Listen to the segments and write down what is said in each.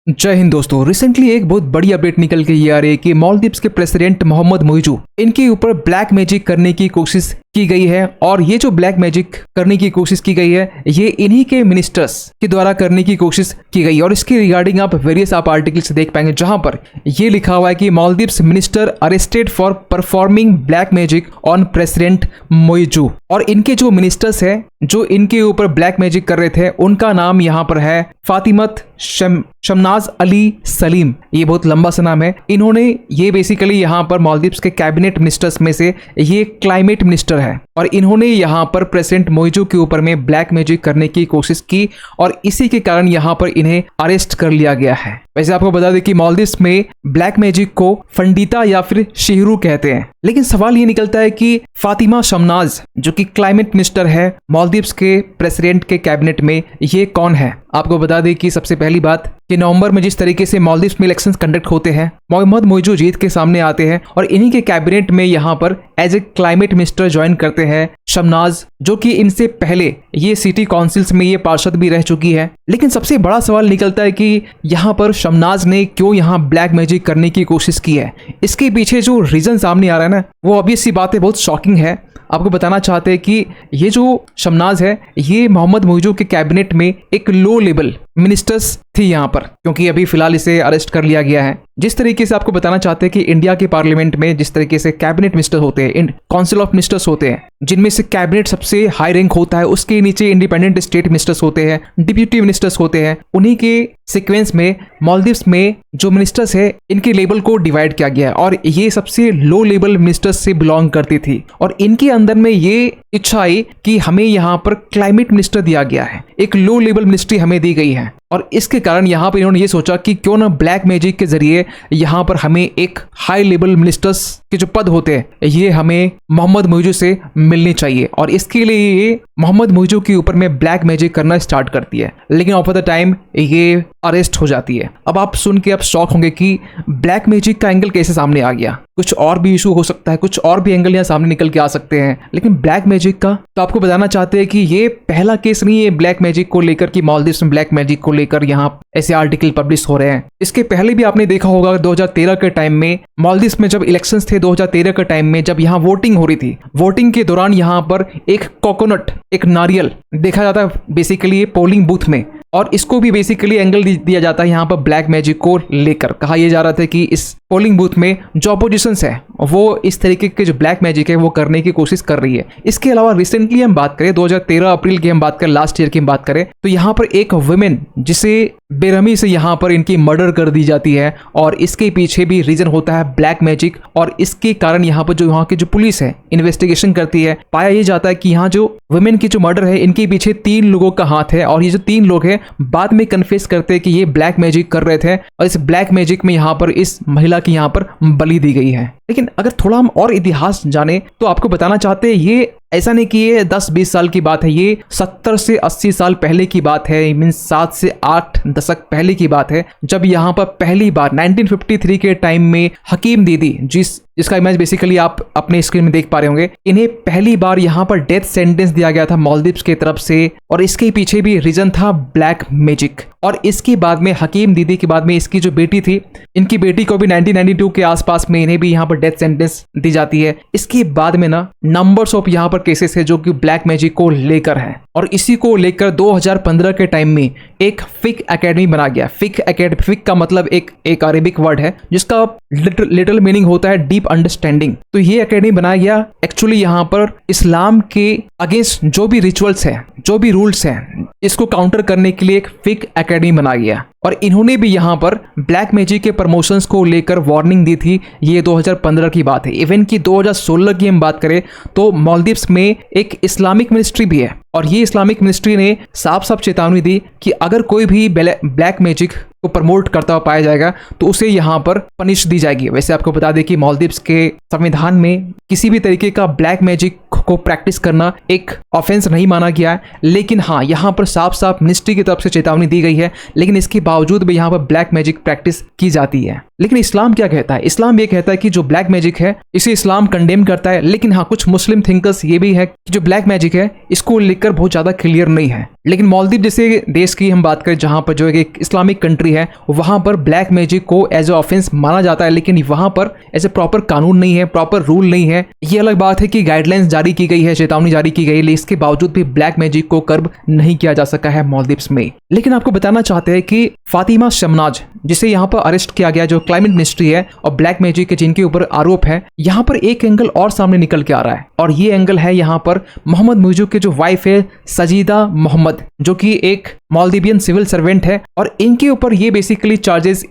जय हिंद दोस्तों। रिसेंटली एक बहुत बड़ी अपडेट निकल के ये आ रही है कि मालदीव्स के प्रेसिडेंट मोहम्मद मोइजू इनके ऊपर ब्लैक मैजिक करने की कोशिश की गई है। और ये जो ब्लैक मैजिक करने की कोशिश की गई है ये इन्हीं के मिनिस्टर्स के द्वारा करने की कोशिश की गई है। और इसके रिगार्डिंग आप वेरियस आर्टिकल्स देख पाएंगे जहां पर ये लिखा हुआ है कि Maldives minister arrested for performing black magic on president Muizzu. और इनके जो मिनिस्टर्स हैं जो इनके ऊपर ब्लैक मैजिक कर रहे थे उनका नाम यहाँ पर है फातिमत शमनाज अली सलीम। ये बहुत लंबा सा नाम है। इन्होंने ये बेसिकली यहाँ पर मालदीव्स के कैबिनेट मिनिस्टर्स में से ये क्लाइमेट मिनिस्टर है। और इन्होंने यहाँ पर प्रेसिडेंट मोइजू के ऊपर में ब्लैक मैजिक करने की कोशिश की और इसी के कारण यहाँ पर इन्हें अरेस्ट कर लिया गया है। वैसे आपको बता दें कि मालदीव्स में ब्लैक मैजिक को फंडीता या फिर शिहरू कहते हैं। लेकिन सवाल ये निकलता है कि फातिमा शमनाज जो कि क्लाइमेट मिनिस्टर है मालदीव्स के प्रेसिडेंट के कैबिनेट में, ये कौन है? आपको बता दें कि सबसे पहली बात कि नवंबर में जिस तरीके से मालदीव्स में इलेक्शंस कंडक्ट होते हैं मोहम्मद मोइजू जीत के सामने आते हैं और इन्हीं के कैबिनेट में यहाँ पर as a climate minister join करते हैं शमनाज, जो कि इनसे पहले ये सिटी काउंसिल्स में ये पार्षद भी रह चुकी है। लेकिन सबसे बड़ा सवाल निकलता है कि यहाँ पर शमनाज ने क्यों यहाँ ब्लैक मैजिक करने की कोशिश की है। इसके पीछे जो रीजन सामने आ रहा है ना वो ऑब्वियस सी बात है, बहुत शॉकिंग है। आपको बताना चाहते हैं कि ये जो शमनाज है ये मोहम्मद मोइजू के कैबिनेट में एक लो लेवल मिनिस्टर्स थी यहाँ पर, क्योंकि अभी फिलहाल इसे अरेस्ट कर लिया गया है। जिस तरीके से आपको बताना चाहते हैं कि इंडिया के पार्लियामेंट में जिस तरीके से कैबिनेट मिनिस्टर होते हैं, काउंसिल ऑफ मिनिस्टर्स होते हैं जिनमें से कैबिनेट सबसे हाई रैंक होता है, उसके नीचे इंडिपेंडेंट स्टेट मिनिस्टर्स होते हैं, डिप्यूटी मिनिस्टर्स होते हैं। उन्हीं के सीक्वेंस में मालदीव्स में जो मिनिस्टर्स है इनके लेवल को डिवाइड किया गया है और ये सबसे लो लेवल मिनिस्टर्स से बिलोंग करती थी। और इनके अंदर में ये इच्छा आई कि हमें यहाँ पर क्लाइमेट मिनिस्टर दिया गया है, एक लो लेवल मिनिस्ट्री हमें दी गई है। और इसके कारण यहाँ पर इन्होंने ये सोचा कि क्यों ना ब्लैक मैजिक के जरिए यहाँ पर हमें एक हाई लेवल मिनिस्टर्स के जो पद होते हैं ये हमें मोहम्मद मोइजू से मिलनी चाहिए। और इसके लिए ये मोहम्मद मोइजू के ऊपर में ब्लैक मैजिक करना स्टार्ट करती है। लेकिन ऑफ द टाइम ये अरेस्ट हो जाती है। अब आप सुन के आप शॉक होंगे कि ब्लैक मैजिक का एंगल कैसे सामने आ गया। कुछ और भी इशू हो सकता है, कुछ और भी एंगल यहाँ सामने निकल के आ सकते हैं, लेकिन ब्लैक मैजिक का तो आपको बताना चाहते हैं कि ये पहला केस नहीं है ब्लैक मैजिक को लेकर कि मालदीव्स में ब्लैक मैजिक को लेकर यहाँ ऐसे आर्टिकल पब्लिश हो रहे हैं। इसके पहले भी आपने देखा होगा 2013 के टाइम में मालदीव्स में जब इलेक्शंस थे 2013 के टाइम में जब यहाँ वोटिंग हो रही थी, वोटिंग के दौरान यहाँ पर एक कोकोनट, एक नारियल देखा जाता है बेसिकली पोलिंग बूथ में। और इसको भी बेसिकली एंगल दिया जाता है यहाँ पर ब्लैक मैजिक को लेकर। कहा यह जा रहा था कि इस पोलिंग बूथ में जो अपोजिशंस है वो इस तरीके के जो ब्लैक मैजिक है वो करने की कोशिश कर रही है। इसके अलावा रिसेंटली हम बात करें 2013 अप्रैल की हम बात करें, लास्ट ईयर की हम बात करें, तो यहाँ पर एक वुमेन जिसे बेरहमी से यहाँ पर इनकी मर्डर कर दी जाती है और इसके पीछे भी रीजन होता है ब्लैक मैजिक। और इसके कारण यहाँ पर जो यहाँ की जो पुलिस है इन्वेस्टिगेशन करती है, पाया ये जाता है कि यहाँ जो वुमेन की जो मर्डर है इनके पीछे 3 लोगों का हाथ है। और ये जो 3 लोग हैं बाद में कन्फेस करते हैं कि ये ब्लैक मैजिक कर रहे थे और इस ब्लैक मैजिक में यहाँ पर इस महिला की यहाँ पर बलि दी गई है। लेकिन अगर थोड़ा हम और इतिहास जाने तो आपको बताना चाहते हैं ये ऐसा नहीं कि ये 10-20 साल की बात है, ये 70 से 80 साल पहले की बात है। मीन्स 7 से 8 दशक पहले की बात है जब यहाँ पर पहली बार 1953 के टाइम में हकीम दीदी जिसका इमेज बेसिकली आप अपने स्क्रीन में देख पा रहे होंगे, इन्हें पहली बार यहाँ पर डेथ सेंटेंस दिया गया था मालदीव्स की तरफ से। और इसके पीछे भी रीजन था ब्लैक मैजिक। और इसके बाद में हकीम दीदी के बाद में इसकी जो बेटी थी, इनकी बेटी को भी 1992 के आसपास में इन्हें भी यहाँ पर डेथ सेंटेंस दी जाती है। इसके बाद में ना नंबर्स ऑफ यहाँ पर केसेस है जो कि ब्लैक मैजिक को लेकर है। और इसी को लेकर 2015 के टाइम में एक फिक एकेडमी बना गया। फिक का मतलब एक अरेबिक वर्ड है जिसका लिटरल मीनिंग होता है डीप अंडरस्टैंडिंग। तो ये एकेडमी बनाया गया एक्चुअली यहाँ पर इस्लाम के अगेंस्ट जो भी रिचुअल्स हैं, जो भी रूल्स हैं, इसको काउंटर करने के लिए एक फिक एकेडमी बनाया गया। और इन्होंने भी यहाँ पर ब्लैक मैजिक के प्रमोशंस को लेकर वार्निंग दी थी। ये 2015 की बात है। इवन की 2016 की हम बात करें तो मालदीव्स में एक इस्लामिक मिनिस्ट्री भी है और ये इस्लामिक मिनिस्ट्री ने साफ साफ चेतावनी दी कि अगर कोई भी ब्लैक मैजिक को प्रमोट करता हुआ पाया जाएगा तो उसे यहाँ पर पनिश दी जाएगी। वैसे आपको बता दें कि मालदीव्स के संविधान में किसी भी तरीके का ब्लैक मैजिक को प्रैक्टिस करना एक ऑफेंस नहीं माना गया है। लेकिन हाँ, यहाँ पर साफ साफ मिनिस्ट्री की तरफ से चेतावनी दी गई है, लेकिन इसके बावजूद भी यहाँ पर ब्लैक मैजिक प्रैक्टिस की जाती है। लेकिन इस्लाम क्या कहता है? इस्लाम ये कहता है कि जो ब्लैक मैजिक है इसे इस्लाम कंडेम करता है। लेकिन हाँ, कुछ मुस्लिम थिंकर्स ये भी है कि जो ब्लैक मैजिक है इसको लेकर बहुत ज्यादा क्लियर नहीं है। लेकिन मालदीव जैसे देश की हम बात करें जहां पर जो एक इस्लामिक कंट्री है, वहां पर ब्लैक मैजिक को एज ए ऑफेंस माना जाता है, लेकिन वहां पर ऐसे प्रॉपर कानून नहीं है, प्रॉपर रूल नहीं है। ये अलग बात है कि गाइडलाइंस जारी की गई है, चेतावनी जारी की गई है, लेकिन इसके बावजूद भी ब्लैक मैजिक को कर्ब नहीं किया जा सका है मालदीव्स में। लेकिन आपको बताना चाहते हैं कि फातिमा शमनाज, जिसे यहाँ पर अरेस्ट किया गया, जो क्लाइमेट मिनिस्ट्री है और ब्लैक मैजिक के जिनके ऊपर आरोप है, यहाँ पर एक एंगल और सामने निकल के आ रहा है, और ये एंगल है यहाँ पर मोहम्मद मुइज़ू के जो वाइफ है सजीदा मोहम्मद, जो कि एक मालदीवियन सिविल सर्वेंट है, और इनके ऊपर ये बेसिकली चार्जेस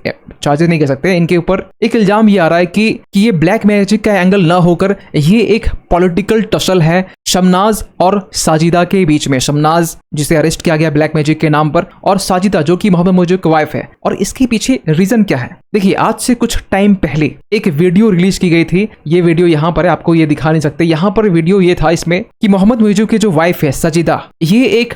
नहीं कह सकते, इनके ऊपर एक इल्जाम ये आ रहा है कि ये ब्लैक मैजिक का एंगल ना होकर ये एक पॉलिटिकल टसल है शमनाज और साजिदा के बीच में। शमनाज जिसे अरेस्ट किया गया ब्लैक मैजिक के नाम पर, और साजिदा जो कि मोहम्मद मुइज़ू की वाइफ है। और इसके पीछे रीजन क्या है? देखिए, आज से कुछ टाइम पहले एक वीडियो रिलीज की गई थी। ये वीडियो यहाँ पर है, आपको ये दिखा नहीं सकते। यहाँ पर वीडियो ये था इसमें कि मोहम्मद मुइज़ू की जो वाइफ है सजीदा, ये एक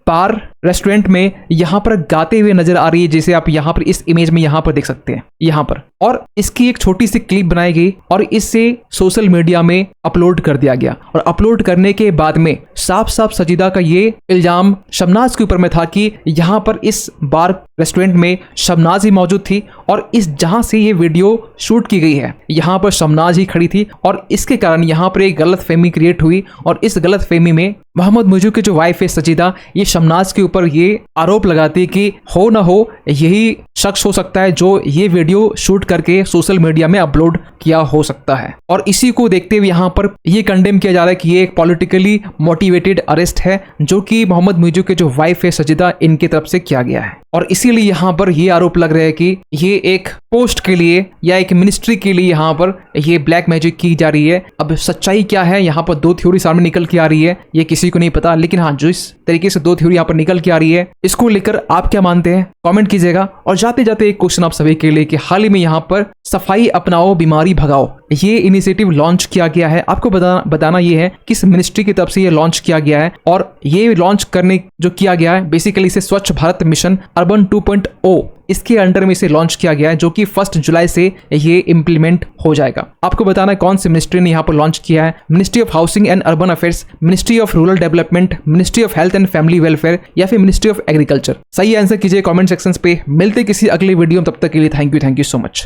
बार रेस्टोरेंट में यहाँ पर गाते हुए नजर आ रही है, जैसे आप यहाँ पर इस इमेज में यहाँ पर देख सकते हैं यहाँ पर। और इसकी एक छोटी सी क्लिप बनाई गई और इससे सोशल मीडिया में अपलोड कर दिया गया, और अपलोड करने के बाद में साफ साफ सजीदा का ये इल्जाम शमनाज के ऊपर में था कि यहाँ पर इस बार रेस्टोरेंट में शमनाज ही मौजूद थी, और इस जहां से ये वीडियो शूट की गई है यहाँ पर शमनाज ही खड़ी थी, और इसके कारण यहाँ पर एक गलत फहमी क्रिएट हुई। और इस गलत फहमी में मोहम्मद मुइज़ू की जो वाइफ है सजीदा, ये शमनाज के ऊपर ये आरोप लगाती है कि हो ना हो यही शख्स हो सकता है जो ये वीडियो शूट करके सोशल मीडिया में अपलोड किया हो सकता है। और इसी को देखते हुए यहाँ पर ये कंडेम किया जा रहा है कि ये एक पॉलिटिकली मोटिवेटेड अरेस्ट है, जो कि मोहम्मद मुइज़ू के जो वाइफ है सजीदा, इनकी तरफ से किया गया है। और इसीलिए यहाँ पर ये आरोप लग रहा है कि ये एक पोस्ट के लिए या एक मिनिस्ट्री के लिए यहाँ पर ये ब्लैक मैजिक की जा रही है। अब सच्चाई क्या है, यहाँ पर दो थ्योरी सामने निकल के आ रही है, ये किसी को नहीं पता। लेकिन हाँ, जो इस तरीके से दो थ्योरी यहाँ पर निकल के आ रही है, इसको लेकर आप क्या मानते हैं कमेंट कीजिएगा। और जाते जाते एक क्वेश्चन आप सभी के लिए कि हाल ही में यहाँ पर सफाई अपनाओ बीमारी भगाओ ये इनिशिएटिव लॉन्च किया गया है। आपको बताना ये है किस मिनिस्ट्री की तरफ से ये लॉन्च किया गया है, और ये लॉन्च करने जो किया गया है बेसिकली इसे स्वच्छ भारत मिशन अर्बन 2.0 इसके अंडर में इसे लॉन्च किया गया है, जो कि 1 जुलाई से ये इम्प्लीमेंट हो जाएगा। आपको बताना है कौन सी मिनिस्ट्री ने यहाँ पर लॉन्च किया है, ministry of housing and urban affairs, ministry of rural development, ministry of health and family welfare, या फिर मिनिस्ट्री ऑफ एग्रीकल्चर। सही आंसर कीजिए कमेंट सेक्शन पे। मिलते किसी अगले वीडियो में, तब तक के लिए थैंक यू सो मच।